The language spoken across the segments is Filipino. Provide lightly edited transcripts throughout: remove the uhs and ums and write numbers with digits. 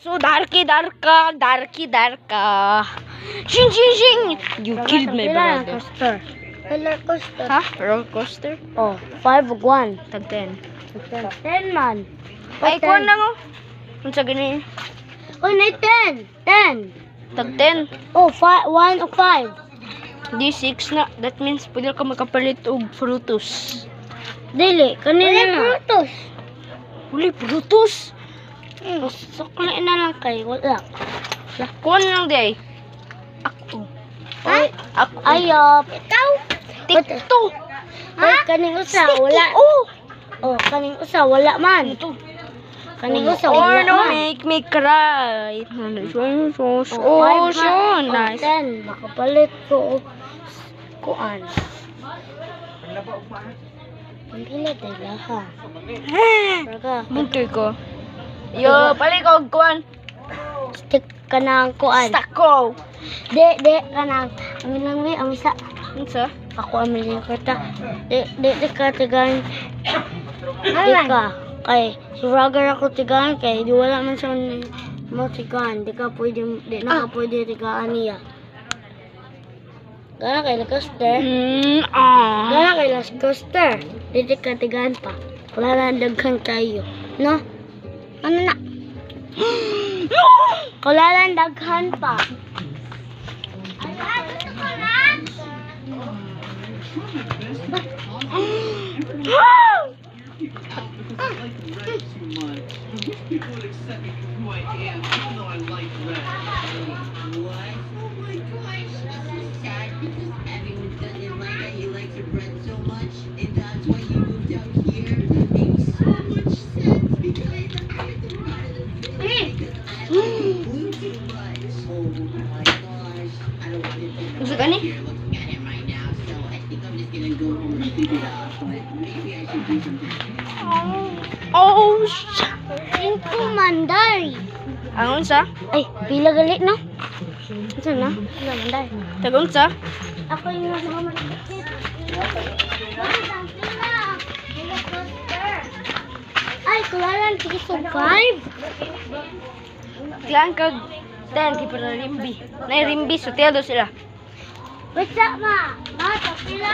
So darky darka. Shing shing shing. You killed my brother. Roller coaster. Ha? Roller coaster? Oh, 5 of 1. Tag 10. 10 man. Ay, kuwan lang oh. Unsa gani? Oh, na 10. 10. Tag 10. Oh, 1 of 5. Di 6 na. That means pwede ka makapalit og frutos. Dili, kanina na. Frutos. Uli, frutos? Sukli na lang kay wala. Kuwan lang di ay. Ako. Ay, Ako. ayop. Ikaw? Tikto. Ay, kaning usa Sticky. wala. Oh. Oh, kaning usa wala man. Ito. Kaning usa Or wala no, man. make me cry. So Five man. nice. 10. Makapalit ko og kuan. Hindi na laha. Raga. Buntoy ko. Yo, pali ko og kuan. Stick ka ng kuan. Stako. De ka ng. Amin lang mi, amisa. Unsa? Ako amin yung kata. De ka tigan. Di ka. Kay, suragar ako tigaan kay, di wala man siya mo tigaan. Di ka pwede, di na ka pwede tigaan niya. Gana kay Lacoster. Gana kay Lacoster. Di ka tigaan pa. Wala na daghan kayo. No? Ano na? Wala lang daghan pa. People accept me for who I am, even though I like red. What? Oh my gosh, this is sad because everyone doesn't like that you like your bread so much, and that's why you moved out here. That makes so much sense because I'm the part of the city because I like blue too much. Oh my gosh, I don't want to think Gusto about gani? it here looking at it right now, so I think I'm just gonna go home and figure it out, but maybe I should do something. Oh, Cinco manday. ang unsa? Ay, pila galit no? Ito na? Pila manday. Tag unsa? Ako yung nasa mga malikit. Ay, kulalan, sige so 5. Kailangan ka 10 di para rimbi. Nay rimbi sutelo sila. Wait up, ma. Ma, pila.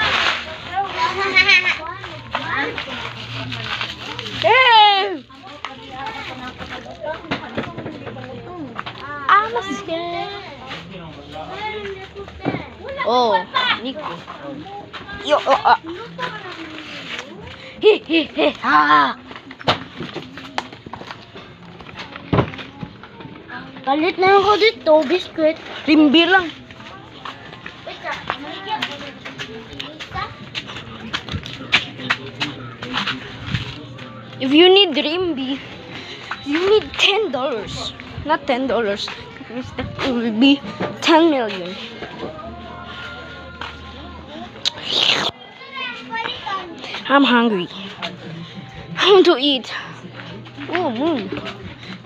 Eh! Mas oh, Nico. Yo, He, ha. Palit na ako dito, biskuit. Rimbi lang. If you need rimbi, you need $10. Not $10. It will be 10 million. I'm hungry. I want to eat. Oh, moon.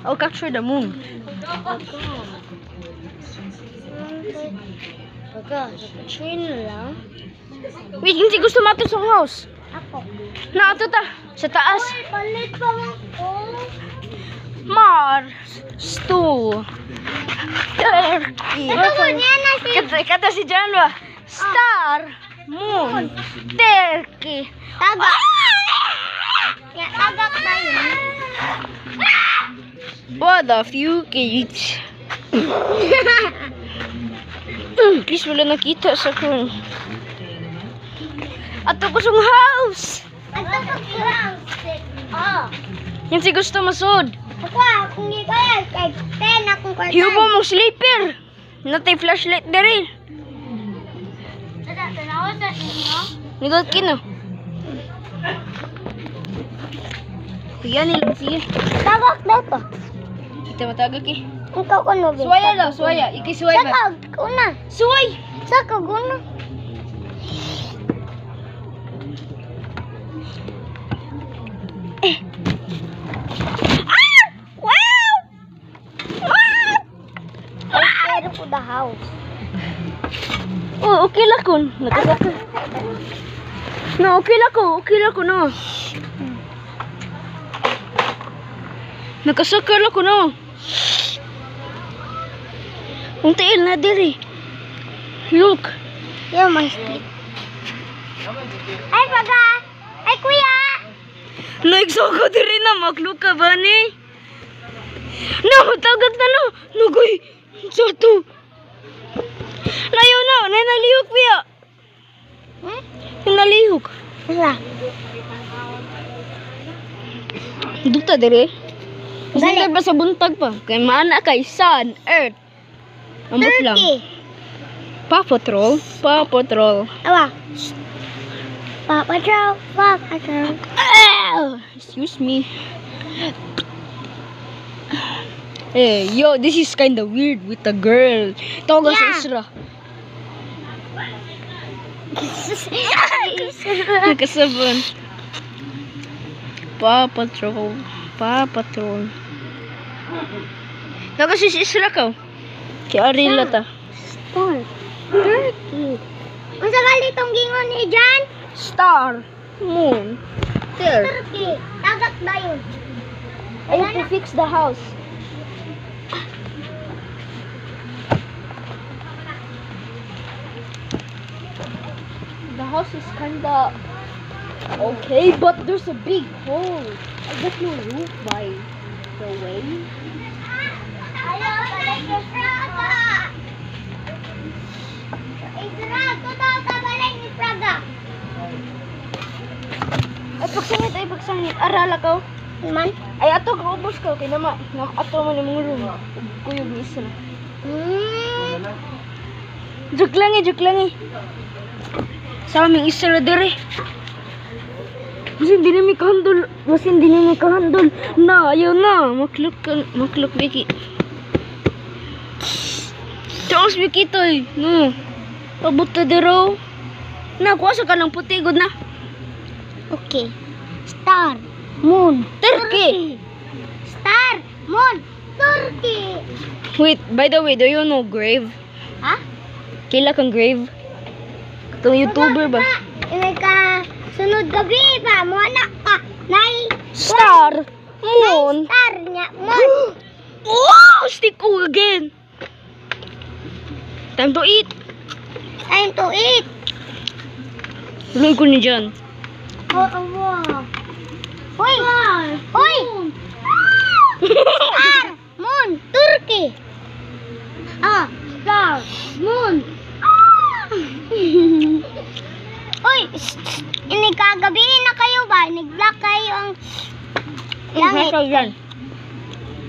I'll capture the moon. Baga, train lang. Wait, hindi gusto mato sa house. Ako. Na ato ta sa taas. Ay, palit pa ako. Stool. Turkey. Ito ko niya na si... Kata si Janwa. Star. Moon. Turkey. Tagak. Ya, tagak ba yun? What a few kids. Please wala nakita sa kun. Ato ko sung house. Ito ko lang. Oh. Yan si gusto masod. Ako, akong gigayas. Kay 10 akong kwartan. Hiubo mo sleeper. Natay flashlight diri. Tanawa sa inyo. Nigot kino. Kuya nila sige. Tagak dito. Kita matagak eh. Ikaw ko no. Suwaya daw, suwaya. Iki suway ba? Sakag, una. Suway! Sakag, una. Wow! Pero po the house. Oh, okay lang ko. Nakasaka. No, okay lang ko. Okay lang ko, no. Nakasaka lang ko, no. Ang tail na diri. Look. Yeah, my stick. Ay, baga! Ay, kuya! Naigso ko diri na maglook ka ba ni? Na, matagag na no. Nugoy. So to. Layo na. Nalihok biya. Hmm? Yung nalihok. Wala. Duta diri. Kasi Dali. ba sa buntag pa? Kay mana kay sun, earth. Ambot lang. Turkey. Paw Patrol. Paw Patrol. Awa. Papa Joe. Papa Joe. Excuse me. Hey, yo, this is kinda weird with a girl. Tawag sa Yeah. Isra. Nakasaban. Paw Patrol. Paw Patrol. Tawag sa Isra ka. Kaya arila ta. Star. Turkey. Ang sakali itong gingon ni Jan? Star. Moon. There. Turkey. Tagak na yun. I have to fix the house. The house is kinda okay, but there's a big hole. I got no roof by the way. Ayaw, balik yung Praga. Israel, totoo ka balik ni Praga. Ay pagsangit. Arala ka. Man? Ay ato ka ubos ka. Kaya naman, ato man yung mga room. Kuyog ni isa na. Joke lang eh. Sa aming isa na dire. Kasi hindi namin kahandol. Na, ayaw na. Maklok Vicky. Charles Vicky to eh. No. Pabuta diro. Na, kuwasa ka ng putigod na. Okay. Star. Moon. Turkey. Star. Moon. Turkey. Wait, by the way, do you know Grave? Ha? Kila kang Grave? Itong YouTuber ba? May ka sunod gabi ba? Mo anak ka. Nay. Star. Moon. Star niya. Moon. Wow! Stick ko again. Time to eat. Time to eat. Tuloy ko ni John. Wow. Hoy. Hoy. Star. Moon. Turkey. Star. Moon. Uy, ini kagabi na kayo ba? Nag-block kayo ang langit. Yan.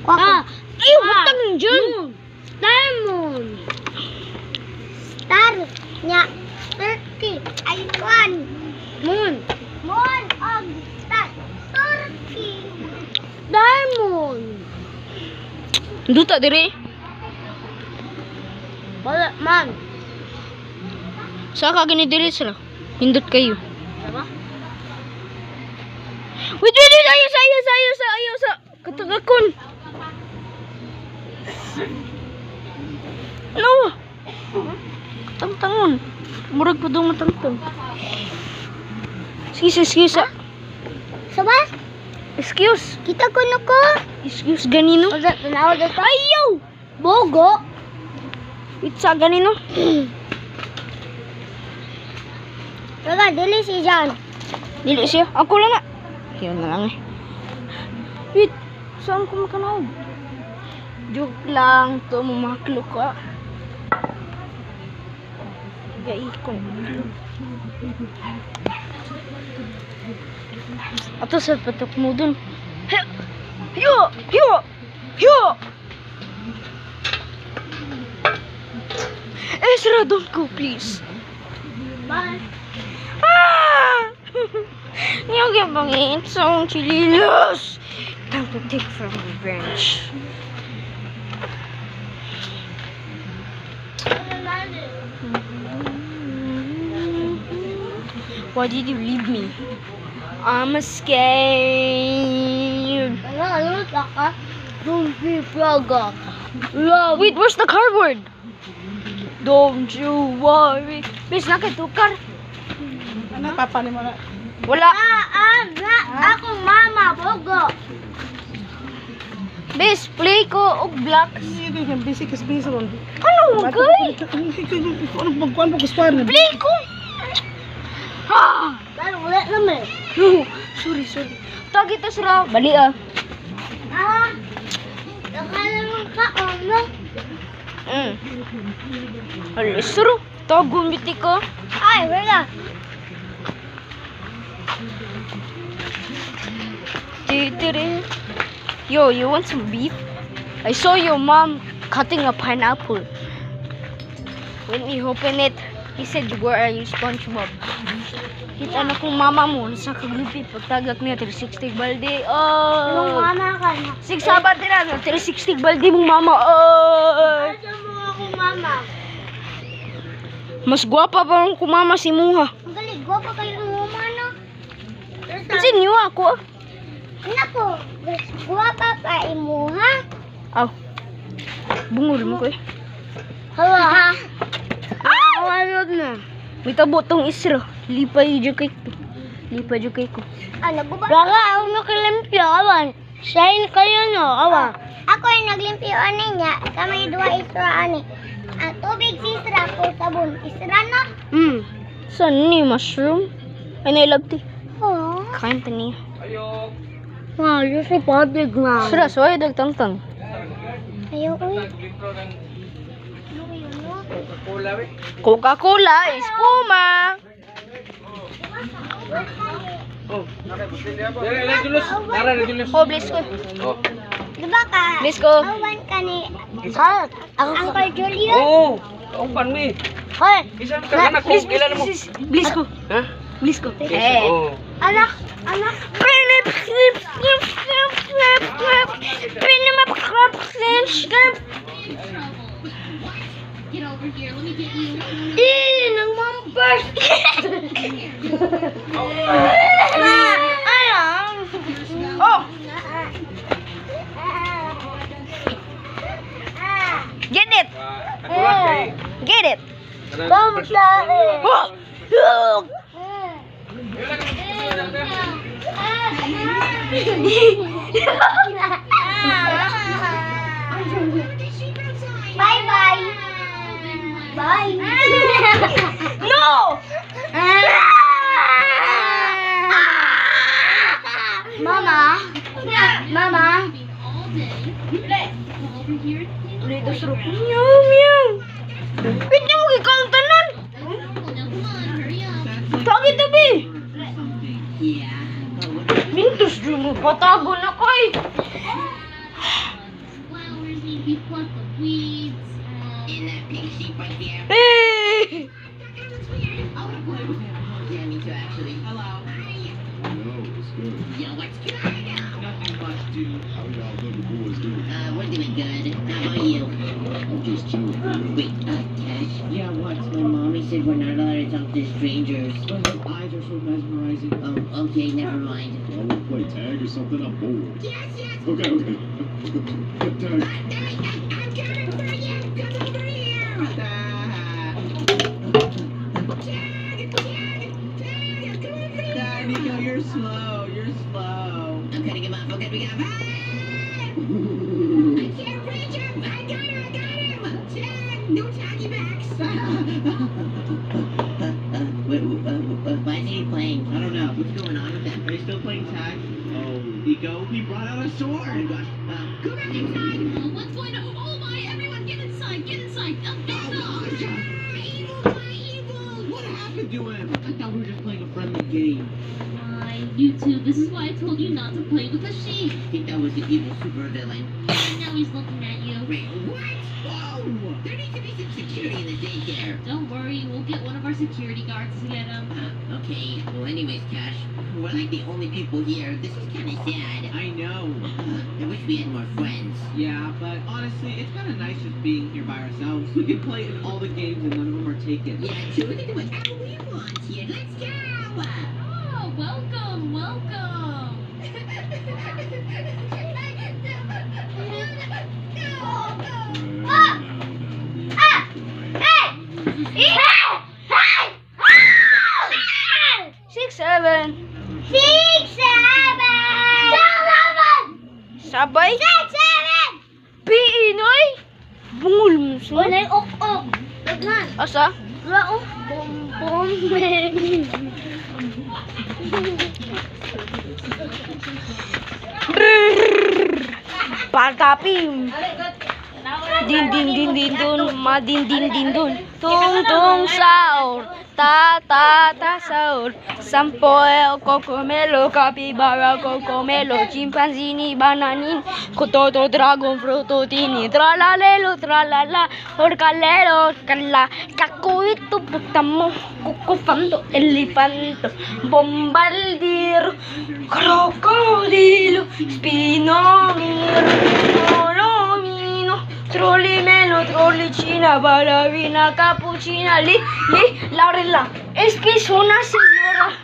Kwako. Ay, butang ng John. Star Moon. Star nya Turkey. Aywan. Moon. Moon og star. Turkey. Star Moon. Duta dire. Wala man. Sa ka gani dire sila. Hindot kayo. Diba? Wait, ayaw sa katagakon. No. Tangtangon. Murag pa daw matangtang. Excuse. Saba? Excuse. Kita ko no ko. Excuse ganino. Wala tanaw dito. Ayaw. Bogo. Pizza ganino. Taga dili si Jan. Dili siya. Ako lang nga. Yun na lang eh. Wait. Saan ko makanaog? Joke lang. To mamaklo ka. Gaikon. Ato sa patok mo dun. Yo! Ezra, don't go please. Bye. Yung gabangin sa chililos. Time to take from revenge. Why did you leave me? I'm scared. Ano taka? Don't be Praga. Wait, where's the cardboard? Don't you worry. Miss, nakitukar. Ano, papanin mo na? Wala. Akong mama, bogo. Bes, play ko og blocks. Hindi ka busy kasi busy ron. Ano, guy? Ano magkuhan mo gusto na? Play ko! Ha! Pero wala naman. No, sorry. Tagi to sira. Bali ah. Nakala mo ka, ano? Alis, siro. Tagong biti ko. Ay, wala. Titiri. Yo, you want some beef? I saw your mom cutting a pineapple. When we open it, he said, "Where are you, SpongeBob?" Kita na kong mama mo sa kaglupi pagtagak niya 360 balde. Anong Oh. mama ka na? Sigsabat nila 360 balde mong mama. Oh. Ano mo ako, mama? Mas gwapa pa ang kumama si Muha. Ang galing, gwapa kayo ng mama, no? Kasi niyo ako. Nako, gwapa pa imuha. Aw. Bungol mo ko eh. Hala, ha? Awalog na. May tabo tong isra. Lipay jud kay ko. Lipay jud kay ko. Ano, guba? Baka ako nakilimpyo, awan. Shine kayo, no? Awan. Ako yung naglimpyo, ano niya. Kami dua isra, ano. Ang tubig si isra ko, sabon. Isra, no? Saan ni mushroom? Ay, nailabti. Oo. Kain pa niya. Wow, yun si Padig na. Sira, soy dagtangtang. Ayoko eh. Coca-Cola, espuma. Oh, bless ko. Diba ka? Bless ko. Awan ka ni... Uncle Julio? Oo, kaupan mo eh. Hoy! Isang kaganak ko, kailan mo? Bless ko. Ha? Bless ko. Oo. Anak! Get over here, let me get you. Nang mampers! Alam! Oh, get it. Get it. Oh. Bye-bye! Bye! No. Mama! Mama! Dito suro. Meow meow. Pwede mo ikaw tanan. Tagi tabi. Yeah. Mintus dyan mo. Patago na kay. Flowers need to be plucked, the weeds. In that pink sheep right there. Hey. I want to play with him. Yeah, me too, actually. Hello. Yo, what's good? Nothing much, dude. How y'all little boys doing? We're doing good. How about you? I'm just chilling. Wait, Cash? Yeah, what? My mommy said we're not allowed to talk to strangers. But her eyes are so mesmerizing. Oh, okay, never mind. Y'all wanna play tag or something? I'm bored. Yes, yes! Okay. Tag. I'm coming for you! Come over here! Nico, you're slow. You're slow. I'm cutting him off. Okay, we got him. I can't reach him. I got him. Tag. No taggy backs. Why is he playing? I don't know. What's going on with him? Are you still playing tag? Oh, Nico, he brought out a sword. Oh gosh. Go back inside. What's going on? Oh my, everyone get inside, get inside. Oh, evil! What happened to him? I thought we were just playing a friendly game. Fine, you two, this is why I told you not to play with the sheep. I think that was the evil supervillain. And now he's looking at you. Wait, what? Whoa! There needs to be some security in the daycare. Don't worry, we'll get one of our security guards to get him. Okay. Well, anyways, Cash, we're like the only people here. This is kind of sad. I know. I wish we had more friends. Yeah, but honestly, it's kind of nice just being here by ourselves. We can play in all the games and none of them are taken. Yeah, true. We can do whatever we want here. Let's go! Oh, welcome, welcome. Six, seven. 6, 7! 7! Sabay. 6, 7! Oh, nai-ok-ok. Lagnan. Asa? Wala, oh. Bom-bom. Pagkapim. Din din din din dun, madin din din dun. Tung tung saur, ta ta ta saur. Sampo el cocomelo, capibara cocomelo, chimpanzini bananin, cototo dragon fruto tini, tralalelo tralala, orcalero cala, cacuito putamo, cocofando elefanto, bombardiro, crocodilo, spinomiro, Trollimeno, trollicina, ballerina, cappuccina, Laurella. Es que es una señora.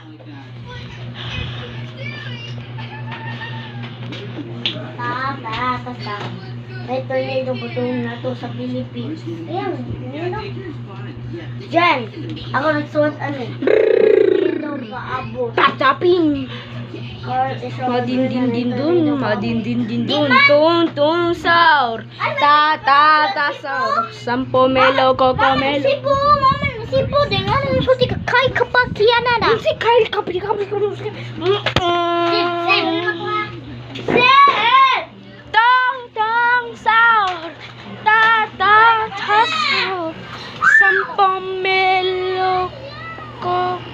May tornado ba na to sa Philippines? Ayan, Jen, ako nagsuot ano eh. Dito kaabot. Tataping. Madin din din dun, madin din din dun. Tung tung saur, ta ta ta saur. Sampo melo, cocomelo. Sipo, mama, sipo, dengar ang suti kai kapakian na. Si Kyle kapri. Tong tong saur, ta ta ta saur. Sampo melo, cocomelo.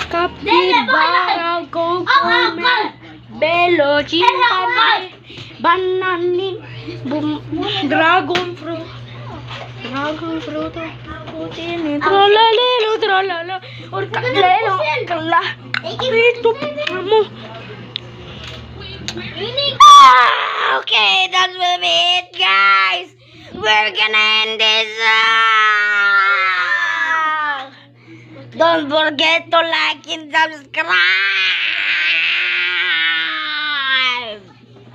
Capibara, cocomelo, bello, chimpanzee, bananin, dragon fruit, putini, trolalelo, trolala, orcalelo, cala, rito, amo. Okay, that will be it, guys. We're gonna end this. Don't forget to like and subscribe.